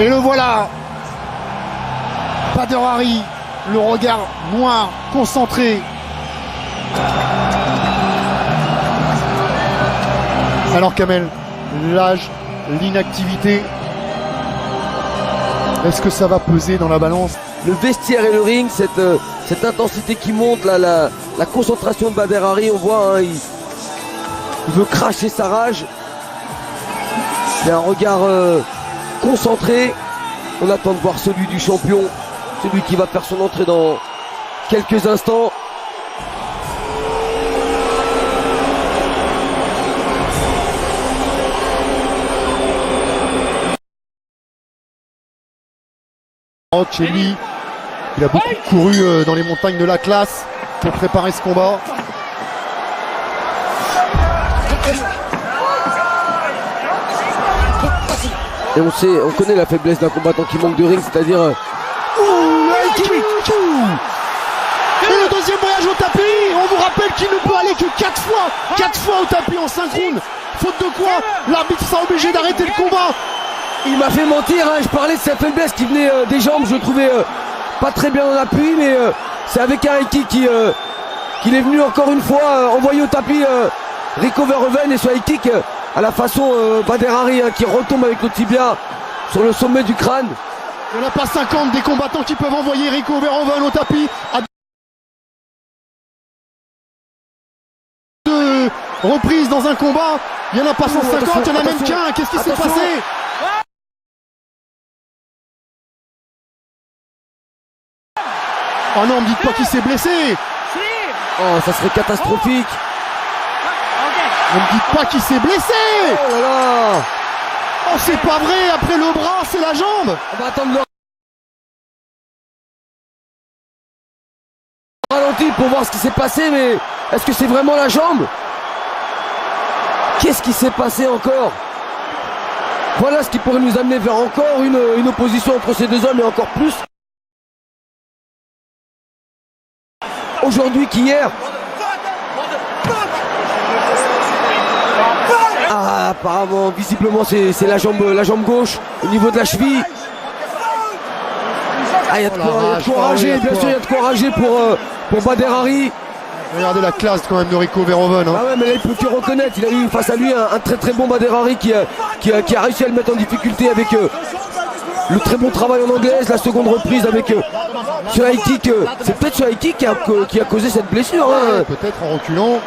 Et le voilà, Badr Hari, le regard noir, concentré. Alors Kamel, l'âge, l'inactivité, est-ce que ça va peser dans la balance? Le vestiaire et le ring, cette intensité qui monte, la concentration de Badr Hari, on voit, hein, il veut cracher sa rage. Il a un regard concentré. On attend de voir celui du champion, celui qui va faire son entrée dans quelques instants. Chez lui, il a beaucoup couru dans les montagnes de la classe pour préparer ce combat. Et on connaît la faiblesse d'un combattant qui manque de ring, c'est-à-dire... Et le deuxième voyage au tapis. On vous rappelle qu'il ne peut aller que 4 fois au tapis en synchrone. Faute de quoi, l'arbitre sera obligé d'arrêter le combat. Il m'a fait mentir, hein. Je parlais de sa faiblesse qui venait des jambes, je le trouvais pas très bien en appui, mais c'est avec un high kick qu'il est venu encore une fois envoyer au tapis Rico Verhoeven, et ce high kick à la façon Badr Hari, hein, qui retombe avec le tibia sur le sommet du crâne. Il n'y en a pas 50 des combattants qui peuvent envoyer Rico Verhoeven au tapis à 2 reprises dans un combat. Il n'y en a pas 150, il n'y en a même qu'un. Qu'est-ce qui s'est passé? Oh non, me dites pas qu'il s'est blessé. Oh, ça serait catastrophique. Ne me dites pas qu'il s'est blessé. Oh là là. Oh, c'est pas vrai, après le bras, c'est la jambe. On va attendre le ralenti pour voir ce qui s'est passé, mais est-ce que c'est vraiment la jambe? Qu'est-ce qui s'est passé encore? Voilà ce qui pourrait nous amener vers encore une opposition entre ces deux hommes, et encore plus aujourd'hui qu'hier. Ah, apparemment, visiblement, c'est la jambe gauche au niveau de la cheville. Ah, il y a de quoi rager, bien sûr, il y a de quoi rager pour Badr Hari. Regardez la classe quand même de Rico Verhoeven. Hein. Ah ouais, mais là il peut que reconnaître, il a eu face à lui un très très bon Badr Hari qui a réussi à le mettre en difficulté avec le très bon travail en anglaise, la seconde reprise avec ce high kick. C'est peut-être ce high kick qui a causé cette blessure. Hein. Peut-être en reculant.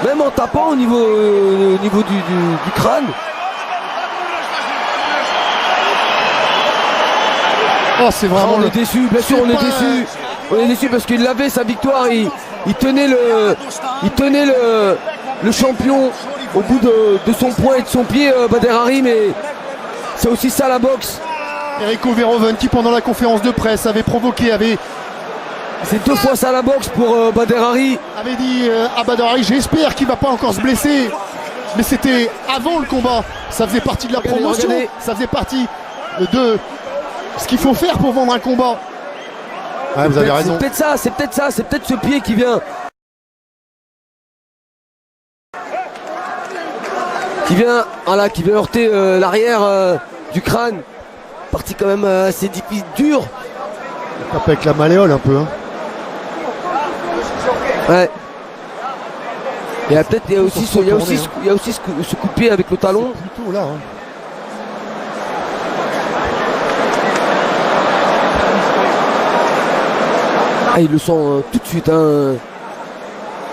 Même en tapant au niveau du crâne. Oh, c'est vraiment. On est déçu, bien sûr, on est déçu. On est déçu parce qu'il avait sa victoire, il tenait le champion au bout de son poing et de son pied, Badr Hari, mais c'est aussi ça la boxe. Rico Verhoeven qui pendant la conférence de presse avait provoqué, c'est 2 fois ça la boxe pour Badr Hari. Avait dit à Badr Hari, j'espère qu'il va pas encore se blesser. Mais c'était avant le combat, ça faisait partie de la promotion, ça faisait partie de ce qu'il faut faire pour vendre un combat. Ouais, vous avez raison. C'est peut-être ce pied qui vient heurter l'arrière du crâne. Partie quand même assez difficile, dur. Il tape avec la malléole un peu. Hein. Ouais. Et il y a aussi ce coup de pied avec le talon. Plutôt là. Hein. Ah, il le sent tout de suite. Hein.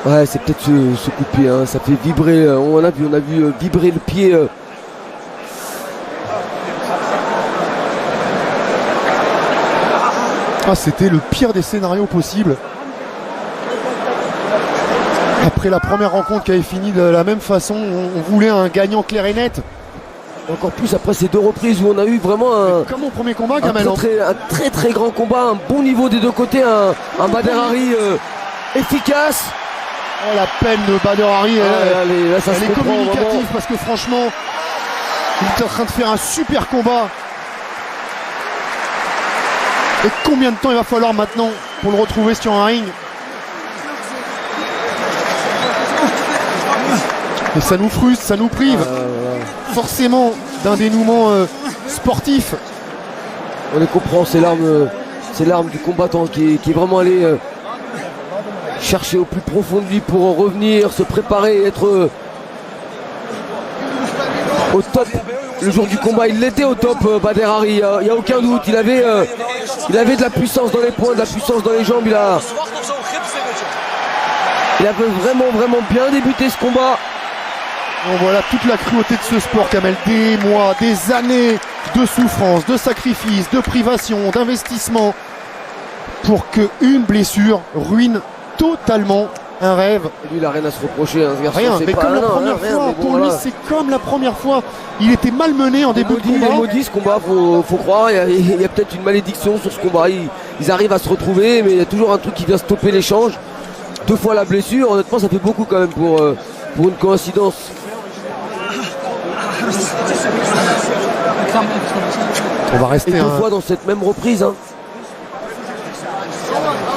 Ouais, c'est peut-être ce coup de pied. Hein. Ça fait vibrer. On a vu vibrer le pied. Ah, c'était le pire des scénarios possibles. Après la première rencontre qui avait fini de la même façon, on voulait un gagnant clair et net. Encore plus après ces 2 reprises où on a eu vraiment comme au premier combat, Kamel, un très grand combat, un bon niveau des deux côtés, un Badr Hari efficace. Oh, la peine de Badr Hari, elle est communicative vraiment. Parce que franchement, il est en train de faire un super combat. Et combien de temps il va falloir maintenant pour le retrouver sur un ring? Et ça nous frustre, ça nous prive forcément d'un dénouement sportif. On les comprend, c'est l'arme du combattant qui est vraiment allé chercher au plus profond de lui pour revenir, se préparer, être au top. Le jour du combat, il était au top, Bader Hari, il n'y a aucun doute. Il avait de la puissance dans les poings, de la puissance dans les jambes. Il avait vraiment bien débuté ce combat. Bon, voilà toute la cruauté de ce sport, Kamel. Des mois, des années de souffrance, de sacrifice, de privation, d'investissement pour qu'une blessure ruine totalement un rêve. Et lui, il n'a rien à se reprocher. Hein, ce garçon, Rien, mais pas, comme la première fois, bon, pour lui, voilà. c'est comme la première fois. Il était malmené en début de Il est combat. maudit ce combat, faut croire. Il y a peut-être une malédiction sur ce combat. Ils arrivent à se retrouver, mais il y a toujours un truc qui vient stopper l'échange. 2 fois la blessure, honnêtement, ça fait beaucoup quand même pour une coïncidence. On va rester Et 2 fois dans cette même reprise. Hein.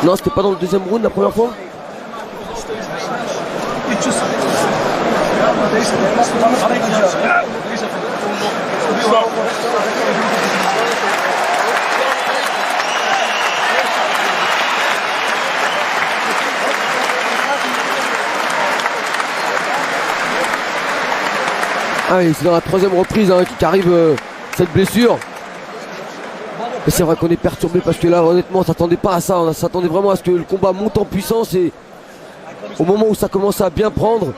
Non, c'était pas dans le deuxième round la première fois. Ah oui, c'est dans la 3e reprise hein, qu'arrive cette blessure. Et c'est vrai qu'on est perturbé parce que là honnêtement on s'attendait pas à ça, on s'attendait vraiment à ce que le combat monte en puissance et au moment où ça commence à bien prendre,